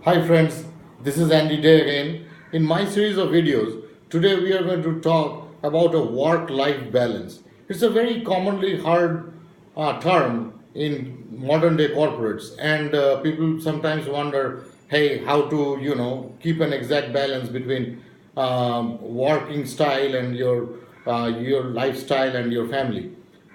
Hi friends, this is Andy Day again. In my series of videos, today we are going to talk about a work-life balance. It's a very commonly heard term in modern day corporates, and people sometimes wonder, hey, how to keep an exact balance between working style and your lifestyle and your family.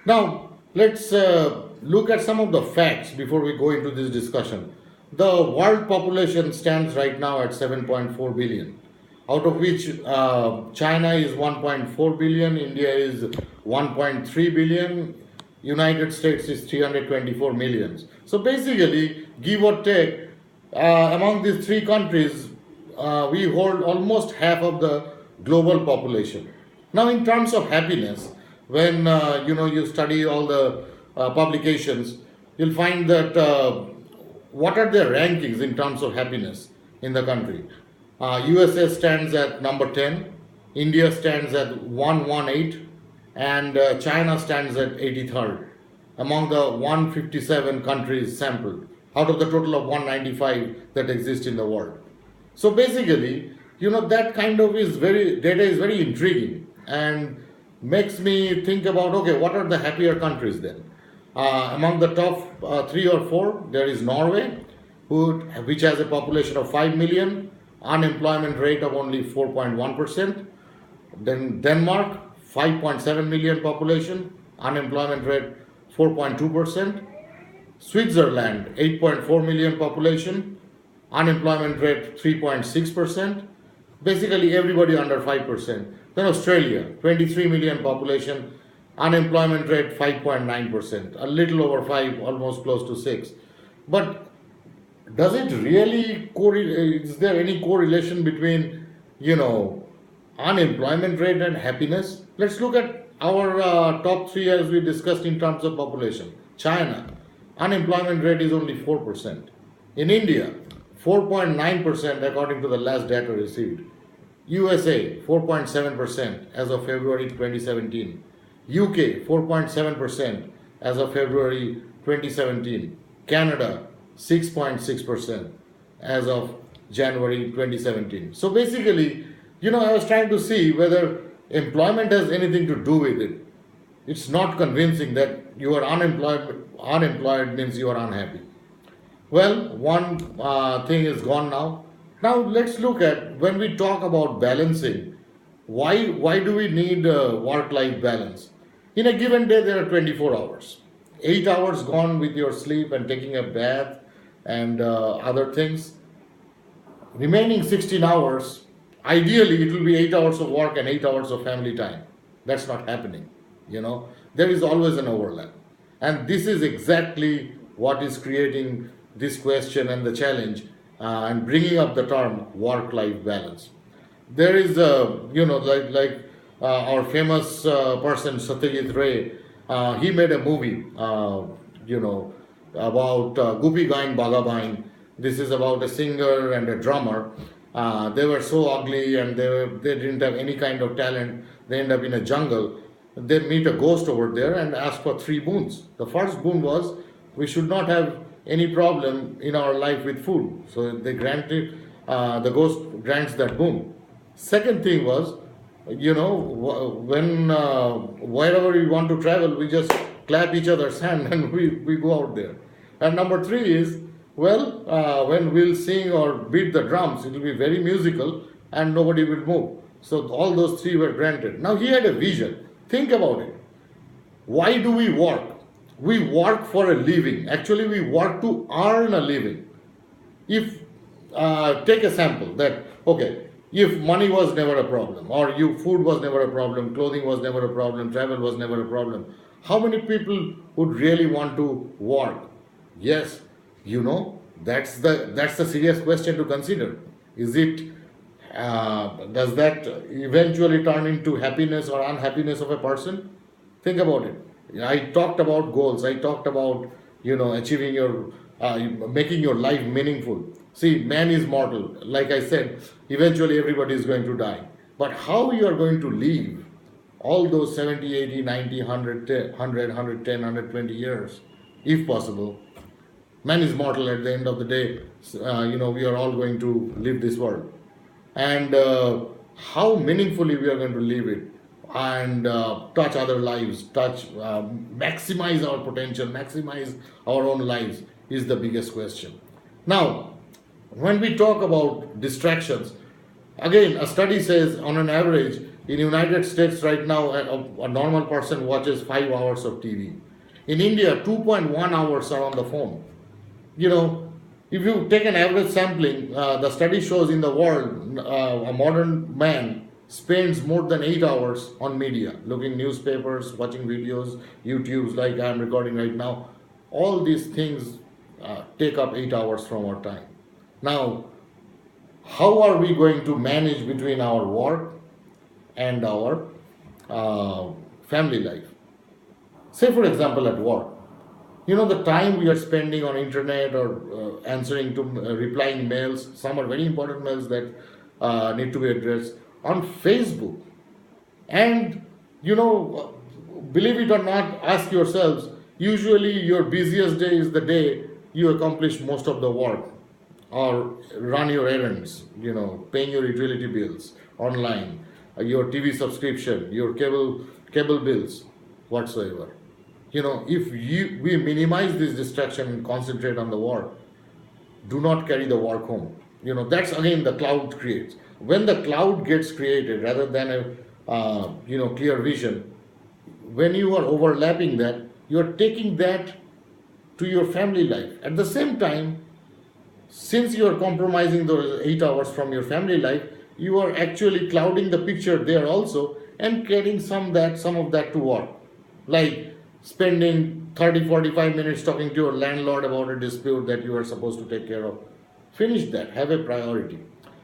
Now, let's look at some of the facts before we go into this discussion. The world population stands right now at 7.4 billion, out of which China is 1.4 billion, India is 1.3 billion, United States is 324 millions. So basically, give or take, among these three countries, we hold almost half of the global population. Now, in terms of happiness, when you study all the publications, you'll find that what are their rankings in terms of happiness in the country. USA stands at number 10, India stands at 118, and China stands at 83rd among the 157 countries sampled out of the total of 195 that exist in the world. So basically, that kind of is very data is very intriguing and makes me think about, okay, what are the happier countries then? Among the top three or four, there is Norway, which has a population of 5 million, unemployment rate of only 4.1%. Then Denmark, 5.7 million population, unemployment rate 4.2%. Switzerland, 8.4 million population, unemployment rate 3.6%. Basically, everybody under 5%. Then Australia, 23 million population, unemployment rate 5.9%, a little over 5, almost close to 6. But does it really is there any correlation between unemployment rate and happiness? Let's look at our top three as we discussed in terms of population. China, unemployment rate is only 4%. In India, 4.9% according to the last data received. USA, 4.7% as of February 2017. UK, 4.7% as of February 2017. Canada, 6.6% as of January 2017. So basically, I was trying to see whether employment has anything to do with it. It's not convincing that you are unemployed. Unemployed means you are unhappy. Well, one thing is gone now. Now let's look at when we talk about balancing. Why do we need work-life balance? In a given day, there are 24 hours. 8 hours gone with your sleep and taking a bath and other things. Remaining 16 hours, ideally it will be 8 hours of work and 8 hours of family time. That's not happening. There is always an overlap. And this is exactly what is creating this question and the challenge and bringing up the term work-life balance. There is, our famous person Satyajit Ray, he made a movie, about Guppy Gain Baga Bain. This is about a singer and a drummer. They were so ugly and they didn't have any kind of talent. They end up in a jungle. They meet a ghost over there and ask for three boons. The first boon was we should not have any problem in our life with food. So they granted, the ghost grants that boon. Second thing was, when wherever we want to travel, we just clap each other's hand and we go out there. And number three is, when we'll sing or beat the drums, it will be very musical and nobody will move. So all those three were granted. Now he had a vision. Think about it. Why do we work? We work for a living. Actually, we work to earn a living. If take a sample that, okay, if money was never a problem, or food was never a problem, clothing was never a problem, travel was never a problem, how many people would really want to work? Yes, that's the serious question to consider. Is it does that eventually turn into happiness or unhappiness of a person? Think about it. I talked about goals. I talked about achieving your making your life meaningful. See, man is mortal. Like I said, eventually everybody is going to die. But how you are going to live all those 70, 80, 90, 100, 100, 110, 120 years, if possible, Man is mortal at the end of the day. We are all going to leave this world. And how meaningfully we are going to live it and touch other lives, maximize our potential, maximize our own lives is the biggest question. Now, when we talk about distractions, again, a study says on an average in United States right now, a normal person watches 5 hours of TV. In India, 2.1 hours are on the phone. You know, if you take an average sampling, the study shows in the world, a modern man spends more than 8 hours on media, looking newspapers, watching videos, YouTubes like I'm recording right now. All these things take up 8 hours from our time. Now, how are we going to manage between our work and our family life? Say, for example, at work, the time we are spending on internet or answering to replying mails. Some are very important mails that need to be addressed on Facebook. And believe it or not, ask yourselves, usually your busiest day is the day you accomplish most of the work or run your errands, paying your utility bills online, your TV subscription, your cable bills, whatsoever. If we minimize this distraction and concentrate on the work, do not carry the work home. That's again the cloud creates. When the cloud gets created rather than a clear vision, when you are overlapping that, you are taking that to your family life. At the same time, since you are compromising those 8 hours from your family life, you are actually clouding the picture there also and carrying some of that to work. Like spending 30-45 minutes talking to your landlord about a dispute that you are supposed to take care of. Finish that, have a priority.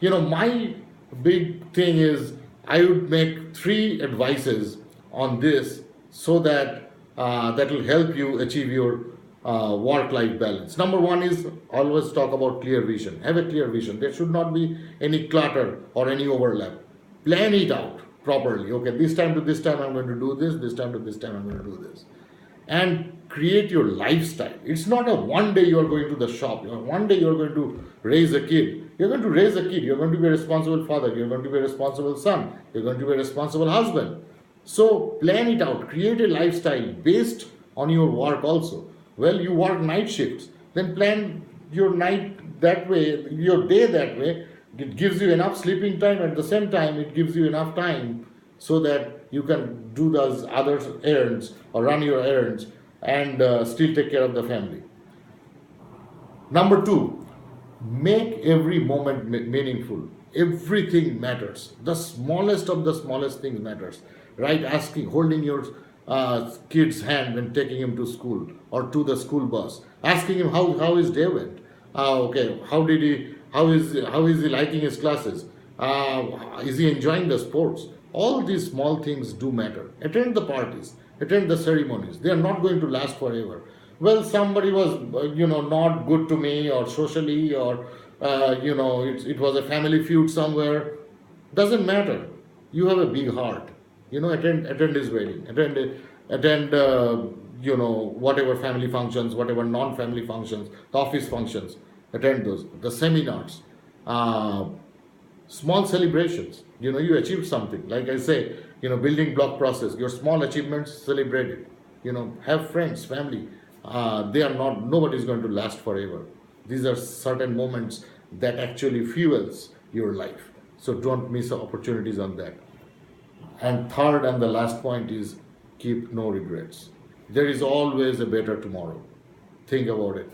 My big thing is I would make 3 advices on this so that that will help you achieve your work-life balance. Number 1 is always talk about clear vision. Have a clear vision. There should not be any clutter or any overlap. Plan it out properly. Okay, this time to this time I'm going to do this time to this time I'm going to do this. And create your lifestyle. It's not a one day you are going to the shop. One day you are going to raise a kid. You're going to raise a kid. You're going to be a responsible father. You're going to be a responsible son. You're going to be a responsible husband. So plan it out. Create a lifestyle based on your work also. Well, you work night shifts. Then plan your night that way, your day that way. It gives you enough sleeping time. At the same time, it gives you enough time so that you can do those other errands or run your errands and still take care of the family. Number 2, make every moment meaningful. Everything matters. The smallest of the smallest things matters. Right? Holding your kid's hand when taking him to school or to the school bus. Asking him how his day went. Okay, how is he liking his classes? Is he enjoying the sports? All these small things do matter. Attend the parties, attend the ceremonies. They are not going to last forever. Well, somebody was, not good to me or socially or, it was a family feud somewhere. Doesn't matter. You have a big heart. Attend his wedding. Attend, whatever family functions, whatever non-family functions, the office functions. Attend those. The seminars. Small celebrations. You achieved something. Like I say, building block process. Your small achievements, celebrate it. Have friends, family. Nobody is going to last forever. These are certain moments that actually fuels your life. So don't miss opportunities on that. And third and the last point is keep no regrets. There is always a better tomorrow. Think about it.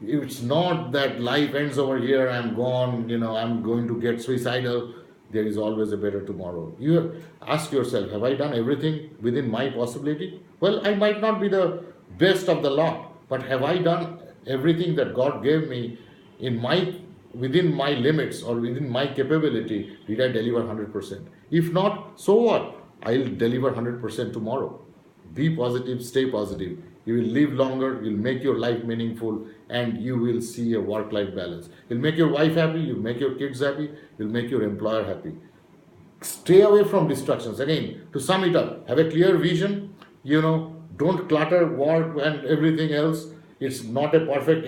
It's not that life ends over here, I'm gone, I'm going to get suicidal. There is always a better tomorrow. You ask yourself, have I done everything within my possibility? Well, I might not be the best of the lot, but have I done everything that God gave me within my limits or within my capability? Did I deliver 100%? If not, so what? I'll deliver 100% tomorrow. Be positive, stay positive. You will live longer, you'll make your life meaningful, and you will see a work-life balance. You'll make your wife happy, you'll make your kids happy, you'll make your employer happy. Stay away from distractions. Again, to sum it up, have a clear vision, don't clutter work and everything else. It's not a perfect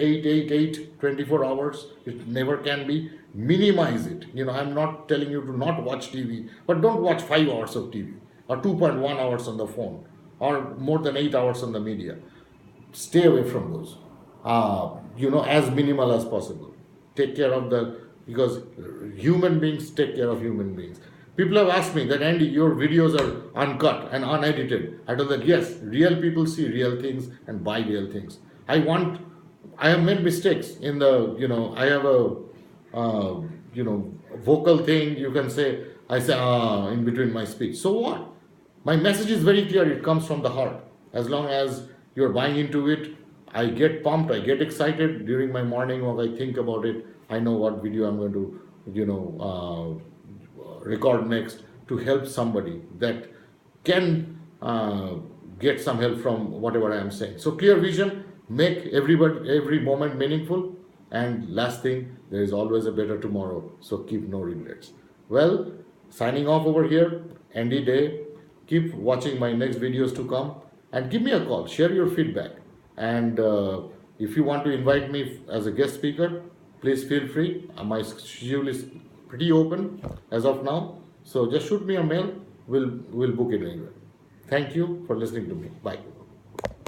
24 hours. It never can be. Minimize it. I'm not telling you to not watch TV, but don't watch 5 hours of TV or 2.1 hours on the phone or more than 8 hours on the media. Stay away from those. As minimal as possible. Take care of because human beings take care of human beings. People have asked me that, Andy, your videos are uncut and unedited. I told that yes, real people see real things and buy real things. I have made mistakes in I have a vocal thing, you can say. I say in between my speech. So what? My message is very clear. It comes from the heart. As long as you're buying into it, I get pumped, I get excited during my morning walk. I think about it. I know what video I'm going to, record next to help somebody that can get some help from whatever I am saying. So clear vision, make every moment meaningful. And last thing, there is always a better tomorrow. So keep no regrets. Well, signing off over here, Andy Day. Keep watching my next videos to come and give me a call. Share your feedback. And if you want to invite me as a guest speaker, please feel free. My schedule is pretty open as of now. So just shoot me a mail. We'll book it anyway. Thank you for listening to me. Bye.